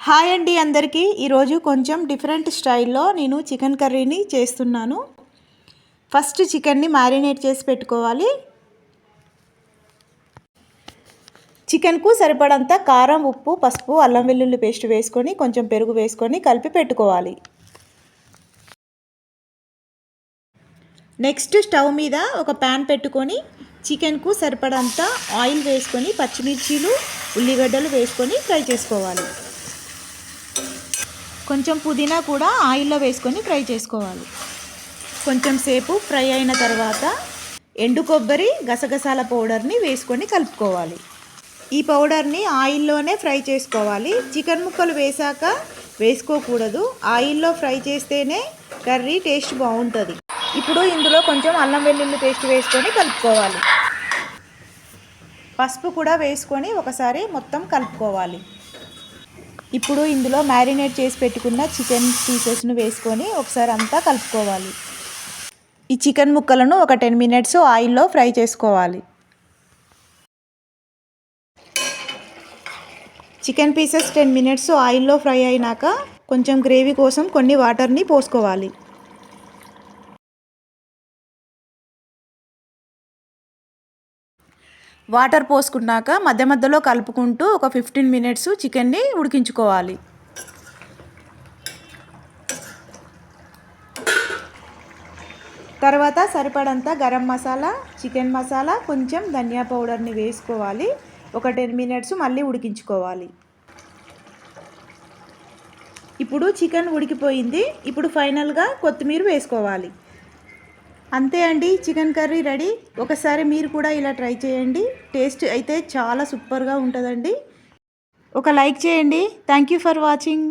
Hi అండి అందరికీ ఈరోజు కొంచెం డిఫరెంట్ స్టైల్లో నేను చికెన్ కర్రీని చేస్తున్నాను. ఫస్ట్ చికెన్ని మ్యారినేట్ చేసి పెట్టుకోవాలి. చికెన్కు సరిపడంత కారం, ఉప్పు, పసుపు, అల్లం వెల్లుల్లి పేస్ట్ వేసుకొని కొంచెం పెరుగు వేసుకొని కలిపి పెట్టుకోవాలి. నెక్స్ట్ స్టవ్ మీద ఒక ప్యాన్ పెట్టుకొని చికెన్కు సరిపడంత ఆయిల్ వేసుకొని పచ్చిమిర్చీలు, ఉల్లిగడ్డలు వేసుకొని ఫ్రై చేసుకోవాలి. కొంచెం పుదీనా కూడా ఆయిల్లో వేసుకొని ఫ్రై చేసుకోవాలి. కొంచెం సేపు ఫ్రై అయిన తర్వాత ఎండు కొబ్బరి, గసగసాల పౌడర్ని వేసుకొని కలుపుకోవాలి. ఈ పౌడర్ని ఆయిల్లోనే ఫ్రై చేసుకోవాలి. చికెన్ ముక్కలు వేసాక వేసుకోకూడదు. ఆయిల్లో ఫ్రై చేస్తేనే కర్రీ టేస్ట్ బాగుంటుంది. ఇప్పుడు ఇందులో కొంచెం అల్లం వెల్లుల్లి పేస్ట్ వేసుకొని కలుపుకోవాలి. పసుపు కూడా వేసుకొని ఒకసారి మొత్తం కలుపుకోవాలి. ఇప్పుడు ఇందులో మ్యారినేట్ చేసి పెట్టుకున్న చికెన్ పీసెస్ను వేసుకొని ఒకసారి అంతా కలుపుకోవాలి. ఈ చికెన్ ముక్కలను ఒక 10 మినిట్స్ ఆయిల్లో ఫ్రై చేసుకోవాలి. చికెన్ పీసెస్ 10 మినిట్స్ ఆయిల్లో ఫ్రై అయినాక కొంచెం గ్రేవీ కోసం కొన్ని వాటర్ని పోసుకోవాలి. వాటర్ పోసుకున్నాక మధ్య మధ్యలో కలుపుకుంటూ ఒక 15 మినిట్స్ చికెన్ని ఉడికించుకోవాలి. తర్వాత సరిపడంత గరం మసాలా, చికెన్ మసాలా, కొంచెం ధనియా పౌడర్ని వేసుకోవాలి. ఒక 10 మినిట్స్ మళ్ళీ ఉడికించుకోవాలి. ఇప్పుడు చికెన్ ఉడికిపోయింది. ఇప్పుడు ఫైనల్గా కొత్తిమీర వేసుకోవాలి. అంతే అండి, చికెన్ కర్రీ రెడీ. ఒకసారి మీరు కూడా ఇలా ట్రై చేయండి. టేస్ట్ అయితే చాలా సూపర్గా ఉంటుందండి. ఒక లైక్ చేయండి. Thank you for watching.